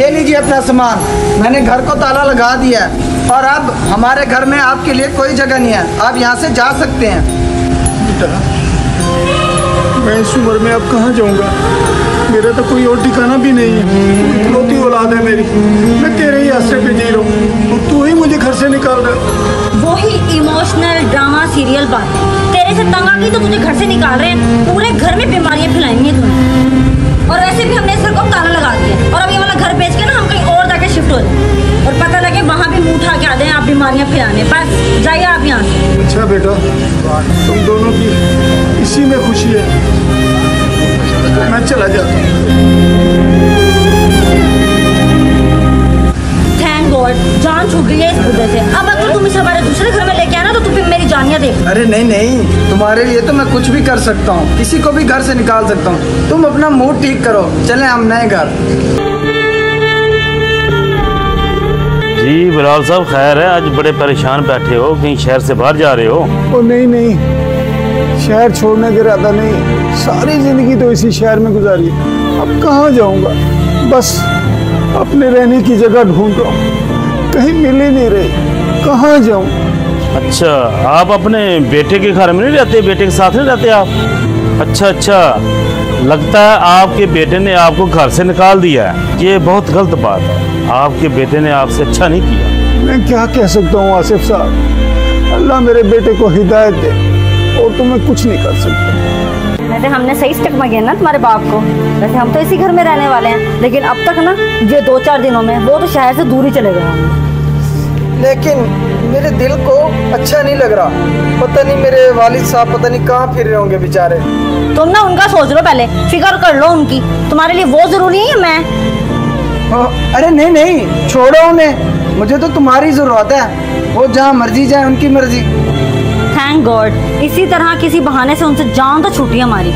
ये लीजिए अपना सामान, मैंने घर को ताला लगा दिया है और अब हमारे घर में आपके लिए कोई जगह नहीं है, आप यहाँ से जा सकते हैं। बेटा, मैं इस उम्र में अब कहाँ जाऊँगा? मेरा तो कोई और ठिकाना भी नहीं है। इकलौती औलाद है मेरी, मैं तेरे ही आश्रय पे जी रहा हूँ और तू ही मुझे घर से निकाल रहा। वही इमोशनल ड्रामा सीरियल बात, तेरे से तंग आ गई तो तुझे घर से निकाल रहे हैं। पूरे घर में बीमारियां फैलाएंगे तुमने। और वैसे भी हमने इस घर को ताला लगा दिया और अब ये वाला घर बेच के ना हम कहीं और जाके शिफ्ट हो जाए और पता लगे वहाँ भी मुँह उठा के आ जाए आप बीमारियां फैलाने। बस जाइए आप यहाँ से। अच्छा बेटा, तुम दोनों की इसी में खुशी है, मैं चला जाता हूँ। थैंक गॉड, जान छूट गई है इस बुद्धे से। अब अगर तुम इसे हमारे दूसरे घर में लेके आना तो तुम मेरी जानियां देख। अरे नहीं नहीं, तुम्हारे लिए तो मैं कुछ भी कर सकता हूँ, किसी को भी घर से निकाल सकता हूँ। तुम अपना मूड ठीक करो, चलें हम नए घर। जी बिलाल साहब, खैर है? आज बड़े परेशान बैठे हो, कहीं शहर से बाहर जा रहे हो? ओ नहीं नहीं, शहर छोड़ने का इरादा नहीं, सारी जिंदगी तो इसी शहर में गुजारी, अब कहाँ जाऊँगा? बस अपने रहने की जगह ढूंढ रहा हूँ, कहीं मिल ही नहीं रही, कहाँ जाऊँ? अच्छा, आप अपने बेटे के घर में नहीं रहते? बेटे के साथ नहीं रहते आप? अच्छा अच्छा, लगता है आपके बेटे ने आपको घर से निकाल दिया है। ये बहुत गलत बात है, आपके बेटे ने आपसे अच्छा नहीं किया। मैं क्या कह सकता हूँ आसिफ साहब, अल्लाह मेरे बेटे को हिदायत दे, और तो मैं कुछ नहीं कर सकता। वैसे हमने सही स्टेप में गया ना तुम्हारे बाप को। वैसे हम तो इसी घर में रहने वाले हैं, लेकिन अब तक ना ये 2-4 दिनों में वो तो शहर से दूर ही चले गए होंगे। लेकिन मेरे दिल को अच्छा नहीं लग रहा, पता नहीं मेरे वालिद साहब पता नहीं कहाँ फिर रहे होंगे बेचारे। तुम ना उनका सोच लो, पहले फिक्र कर लो उनकी। तुम्हारे लिए वो जरूरी है मैं? अरे नहीं नहीं, छोड़ो उन्हें, मुझे तो तुम्हारी जरूरत है। वो जहाँ मर्जी जाए, उनकी मर्जी। थैंक गॉड, इसी तरह किसी बहाने से उनसे जान तो छूटी हमारी।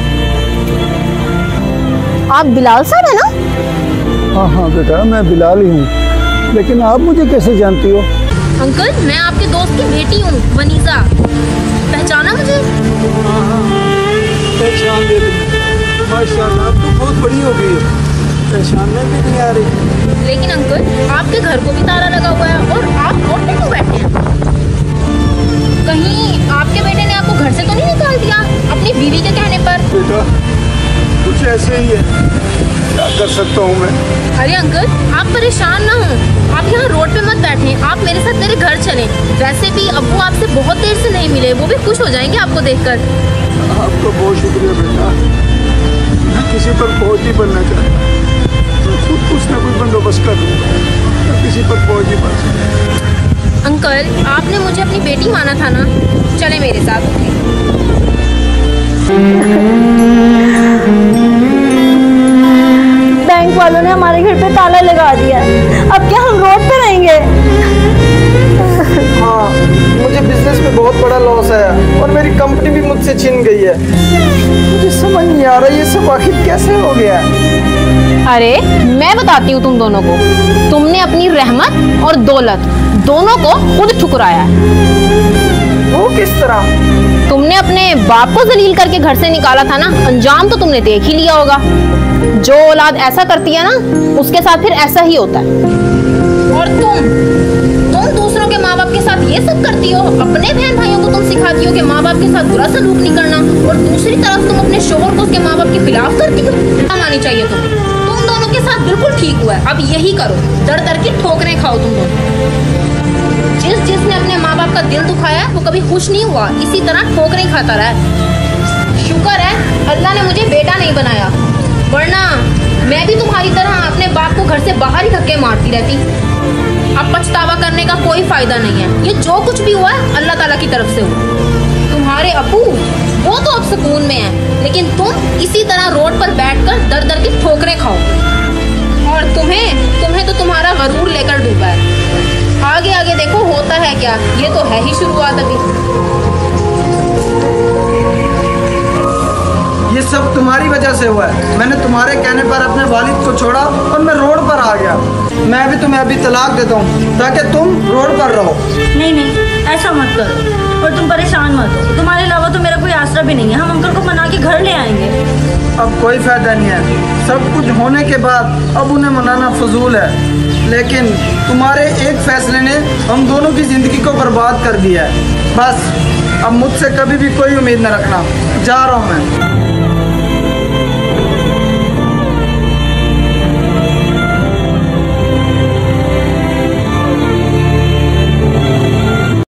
आप बिलाल साहब है ना? हाँ हाँ बेटा, मैं बिलाल ही हूँ, लेकिन आप मुझे कैसे जानती हो? अंकल, मैं आपके दोस्त की बेटी हूँ, वनीजा। पहचाना मुझे? पहचान ले रही, माशाल्लाह, आप तो बहुत बड़ी हो गई है, पहचानने भी नहीं आ रही। लेकिन अंकल, आपके घर को भी ताला लगा हुआ है और आप रोड पे क्यों बैठे हैं? कहीं आपके बेटे ने आपको घर से तो नहीं निकाल दिया अपनी बीवी के कहने पर? बेटा, कुछ ऐसे ही है, क्या कर सकता हूँ मैं? अरे अंकल, आप परेशान ना हो, आप यहाँ रोड पे मत बैठे, आप मेरे साथ मेरे घर चलें। वैसे भी अब्बू आपसे बहुत देर से नहीं मिले, वो भी खुश हो जाएंगे आपको देखकर। आपका बहुत शुक्रिया बेटा, मैं किसी पर बोझ नहीं बनना चाहता, मैं खुद कुछ ना कुछ बंदोबस्त कर दूँगा, मैं किसी पर बोझ नहीं बन सकता। अंकल, आपने मुझे अपनी बेटी माना था ना, चले मेरे साथ। बैंक वालों ने हमारे घर पे ताला लगा दिया, अब क्या हम रोड पे रहेंगे? हाँ, मुझे बिजनेस में बहुत बड़ा लॉस है और मेरी कंपनी भी मुझसे छिन गई है। मुझे समझ नहीं आ रहा ये सब आखिर कैसे हो गया। अरे मैं बताती हूँ तुम दोनों को, तुमने अपनी रहमत और दौलत दोनों को खुद ठुकराया है। वो किस तरह? तुमने अपने बाप को जलील करके घर से निकाला था ना, अंजाम तो तुमने देख ही लिया होगा। जो औलाद ऐसा करती है ना, उसके साथ फिर ऐसा ही होता है। और तुम दूसरों के माँ बाप के साथ ये सब करती हो, अपने बहन भाइयों को तुम सिखाती हो कि माँ बाप के साथ बुरा सलूक नहीं करना, और दूसरी तरफ तुम अपने शोहर को उसके माँ बाप के खिलाफ करती हो। क्या माननी चाहिए तुम्हें? तुम दोनों के साथ बिल्कुल ठीक हुआ है, अब यही करो, दर दर की ठोकरें खाओ तुम दोनों। जिसने अपने माँ बाप का दिल दुखाया वो कभी खुश नहीं हुआ, इसी तरह ठोकरें खाता रहा। शुक्र है अल्लाह ने मुझे बेटा नहीं बनाया, वरना मैं भी तुम्हारी तरह अपने बाप को घर से बाहर ही धक्के मारती रहती। अब पछतावा करने का कोई फायदा नहीं है, ये जो कुछ भी हुआ है अल्लाह ताला की तरफ से हुआ। तुम्हारे अब्बू वो तो अब सुकून में है, लेकिन तुम इसी तरह रोड पर बैठकर दर दर की ठोकरें खाओ, और तुम्हें तो तुम्हारा गरूर लेकर डूबा है। आगे आगे देखो होता है क्या, ये तो है ही शुरुआत अभी। ये सब तुम्हारी वजह से हुआ है। मैंने तुम्हारे कहने पर अपने वालिद को छोड़ा और मैं रोड पर आ गया। मैं भी तुम्हें अभी तलाक देता हूँ ताकि तुम रोड पर रहो। नहीं नहीं, ऐसा मत करो और तुम परेशान मत हो, तुम्हारे अलावा तो मेरा कोई आसरा भी नहीं है। हम अंकल को मना के घर ले आएंगे। अब कोई फायदा नहीं है, सब कुछ होने के बाद अब उन्हें मनाना फजूल है। लेकिन तुम्हारे एक फैसले ने हम दोनों की ज़िंदगी को बर्बाद कर दिया है। बस अब मुझसे कभी भी कोई उम्मीद न रखना, जा रहा हूँ मैं।